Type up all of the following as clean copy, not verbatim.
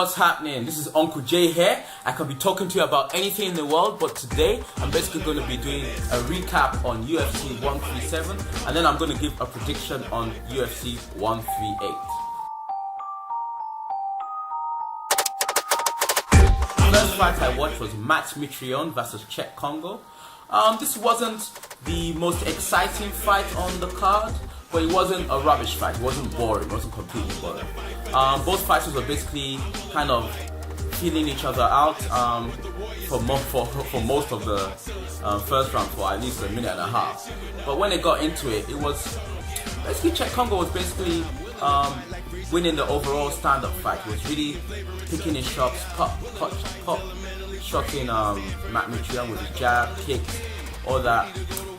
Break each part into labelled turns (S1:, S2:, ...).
S1: what's happening? This is Uncle Jay here. I can be talking to you about anything in the world, but today I'm basically going to be doing a recap on UFC 137, and then I'm going to give a prediction on UFC 138. The first fight I watched was Mitrione versus Cheick Kongo. This wasn't the most exciting fight on the card, but it wasn't a rubbish fight. It wasn't boring. It wasn't completely boring. Both fighters were basically kind of feeling each other out for most of the first round, for at least a minute and a half. But when they got into it, it was basically Cheick Kongo was basically winning the overall stand-up fight. He was really picking his shots, shotting Mitrione with his jab, kicks, all that.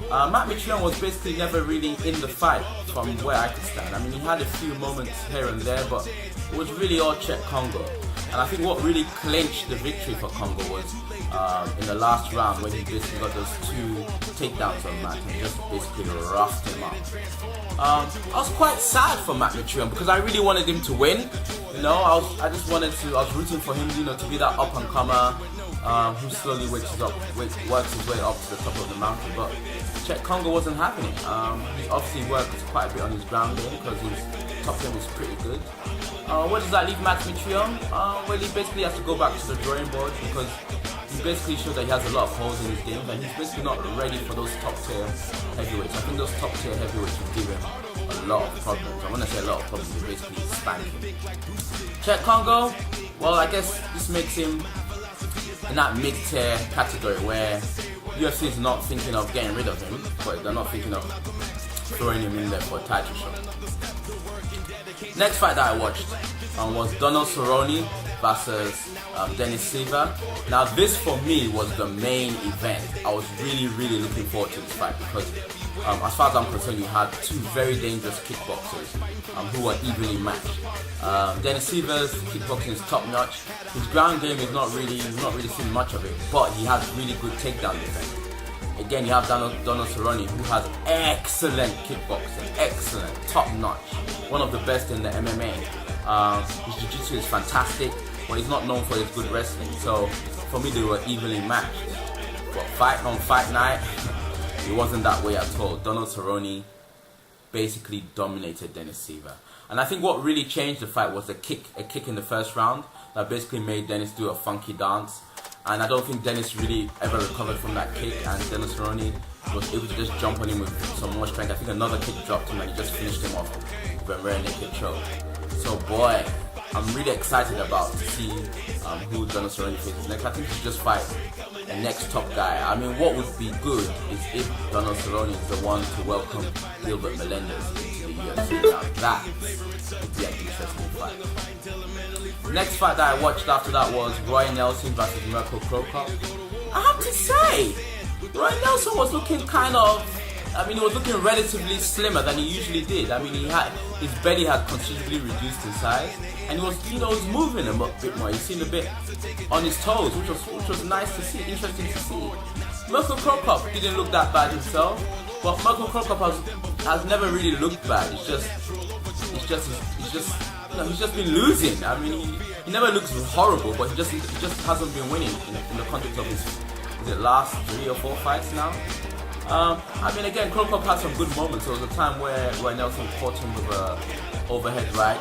S1: Mitrione was basically never really in the fight from where I could stand. I mean, he had a few moments here and there, but it was really all Cheick Kongo. And I think what really clinched the victory for Kongo was in the last round when he basically got those two takedowns on Matt and just basically roughed him up. I was quite sad for Mitrione because I really wanted him to win. You know, I was rooting for him, you know, to be that up-and-comer who slowly works his way up to the top of the mountain. But Cheick Kongo wasn't happening. He obviously worked quite a bit on his ground game because his top game was pretty good. Where does that leave Mitrione? Well, he basically has to go back to the drawing board because he basically showed that he has a lot of holes in his game and he's basically not ready for those top tier heavyweights. I think those top tier heavyweights will give him a lot of problems. And when I say a lot of problems, they basically spank him. Cheick Kongo, well, I guess this makes him in that mid-tier category where UFC is not thinking of getting rid of him, but they're not thinking of throwing him in there for a title shot. Next fight that I watched was Donald Cerrone versus Dennis Silva. Now this for me was the main event. I was really looking forward to this fight because as far as I'm concerned, you had two very dangerous kickboxers who were evenly matched. Dennis Silva's kickboxing is top notch. His ground game is not really seen much of it, but he has really good takedown defense. Again, you have Donald Cerrone, who has excellent kickboxing, excellent, top notch, one of the best in the MMA. His jiu-jitsu is fantastic, but he's not known for his good wrestling. So for me, they were evenly matched. But fight on fight night, it wasn't that way at all. Donald Cerrone basically dominated Dennis Silva. And I think what really changed the fight was a kick in the first round that basically made Dennis do a funky dance. And I don't think Dennis really ever recovered from that kick, and Dennis Cerrone was able to just jump on him with some more strength. I think another kick dropped him and he just finished him off with a rear naked choke. So boy, I'm really excited to see who Donald Cerrone faces next. I think he should just fight the next top guy. I mean, what would be good is if Donald Cerrone is the one to welcome Gilbert Melendez into the UFC. Now that would be an interesting fight. Next fight that I watched after that was Roy Nelson versus Cro Cop. I have to say, Roy Nelson was looking he was looking relatively slimmer than he usually did. I mean, his belly had considerably reduced in size, and he was moving a bit more. He seemed a bit on his toes, which was nice to see, interesting to see. Cro Cop didn't look that bad himself, but Cro Cop has never really looked bad. He's just been losing. I mean, he never looks horrible, but he just hasn't been winning in the context of his last 3 or 4 fights now. I mean, again, Cro Cop had some good moments. There was a time where Nelson caught him with a overhead right,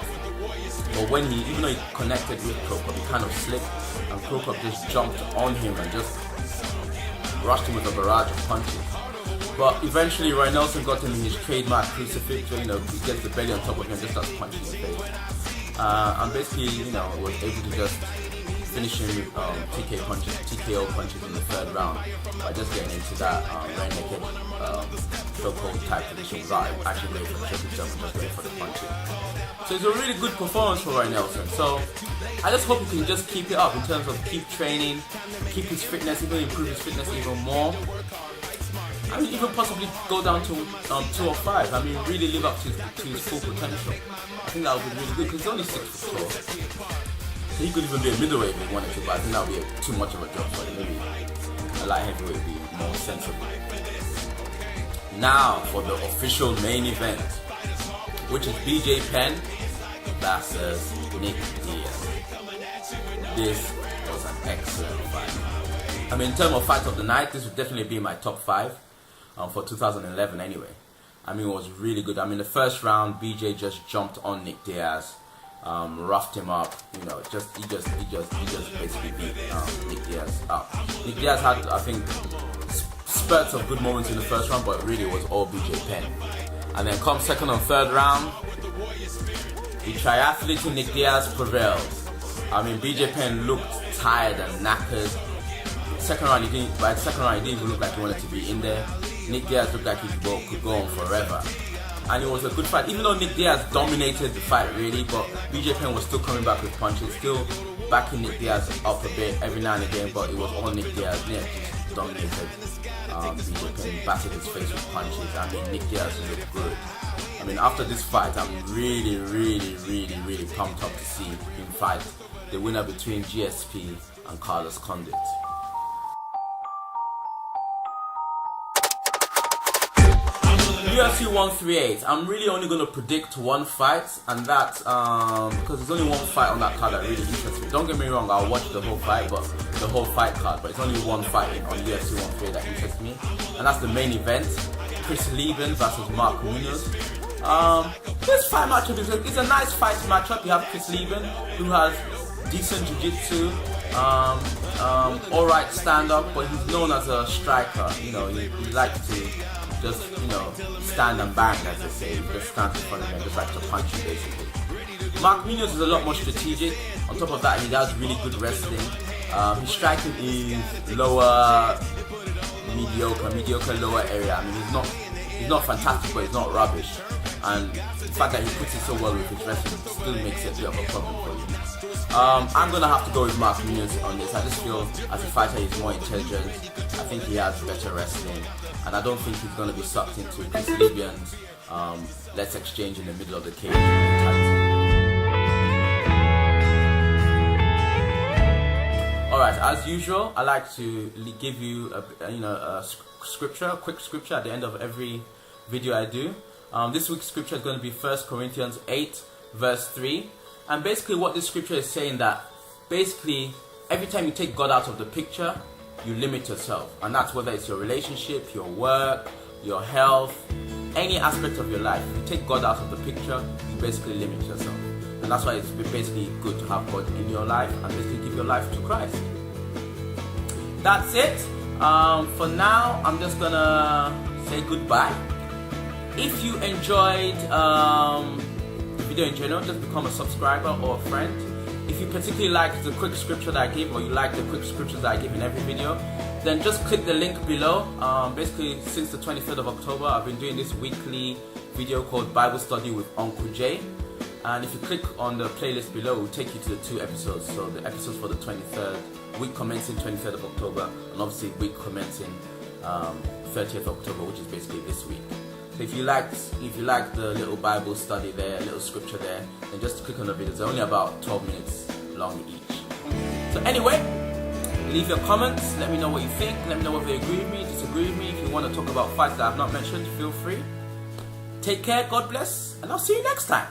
S1: but even though he connected with Cro Cop, he kind of slipped, and Cro Cop just jumped on him and just rushed him with a barrage of punches. But eventually, Roy Nelson got him in his trademark crucifix, where, he gets the belly on top of him and just starts punching in the face. And basically, was able to just finish him with TKO punches in the third round by just getting into that rear naked chokehold type position without actually going for the choke himself and just going for the punches. So it's a really good performance for Roy Nelson. So I just hope he can just keep it up in terms of keep training, keep his fitness, even improve his fitness even more. I mean, even possibly go down to 205. I mean, really live up to his full potential. I think that would be really good because he's only 6'4". So he could even be a middleweight if he wanted to, but I think that would be too much of a job for him. Maybe a light heavyweight would be more sensible. Now for the official main event, which is BJ Penn versus Nick Diaz. this was an excellent fight. I mean, in terms of fight of the night, this would definitely be my top 5 for 2011 anyway. I mean, it was really good. I mean, the first round, BJ just jumped on Nick Diaz, roughed him up. You know, he just basically beat Nick Diaz up. Nick Diaz had, I think, spurts of good moments in the first round, but really it was all BJ Penn. And then come second and third round, the triathlete Nick Diaz prevailed. I mean, BJ Penn looked tired and knackered. By the second round, he didn't even look like he wanted to be in there. Nick Diaz looked like he could go on forever. And it was a good fight, even though Nick Diaz dominated the fight really, but BJ Penn was still coming back with punches, still backing Nick Diaz up a bit every now and again, but it was all Nick Diaz. Nick just dominated BJ Penn, battered his face with punches. I mean, Nick Diaz looked good. I mean, after this fight, I'm really pumped up to see him fight the winner between GSP and Carlos Condit. UFC 138. I'm really only going to predict one fight, and that's because there's only one fight on that card that really interests me. Don't get me wrong, I'll watch the whole fight, but the whole fight card, but it's only one fight on UFC 138 that interests me, and that's the main event: Chris Lieben versus Mark Munoz. This fight matchup is a nice fight matchup. You have Chris Lieben, who has decent jiu-jitsu, alright stand-up, but he's known as a striker. You know, he likes to just, you know, stand and bang, as they say. He just stands in front of him and just likes to punch you, basically. Mark Munoz is a lot more strategic. On top of that, he does really good wrestling. His striking is lower, mediocre lower area. I mean, he's not fantastic, but he's not rubbish. And the fact that he puts it so well with his wrestling still makes it a bit of a problem for you. I'm going to have to go with Mark Munoz on this. I just feel as a fighter he's more intelligent. I think he has better wrestling. And I don't think he's going to be sucked into Chris Lieben's let's exchange in the middle of the cage. Alright, as usual, I like to give you a quick scripture at the end of every video I do. This week's scripture is going to be 1 Corinthians 8 verse 3. And basically what this scripture is saying that basically every time you take God out of the picture, you limit yourself. And that's whether it's your relationship, your work, your health, any aspect of your life. If you take God out of the picture, you basically limit yourself. And that's why it's basically good to have God in your life and basically give your life to Christ. That's it. For now, I'm just gonna say goodbye. If you enjoyed the video in general, just become a subscriber or a friend. If you particularly like the quick scripture that I give, or you like the quick scriptures that I give in every video, then just click the link below. Basically, since the 23rd of October, I've been doing this weekly video called Bible Study with Uncle Jay. And if you click on the playlist below, it will take you to the 2 episodes. So the episodes for the 23rd, week commencing 23rd of October, and obviously week commencing 30th of October, which is basically this week. So if you like the little Bible study there, little scripture there, then just click on the videos. They're only about 12 minutes long each. So anyway, leave your comments. Let me know what you think. Let me know whether you agree with me, disagree with me. If you want to talk about fights that I've not mentioned, feel free. Take care, God bless, and I'll see you next time.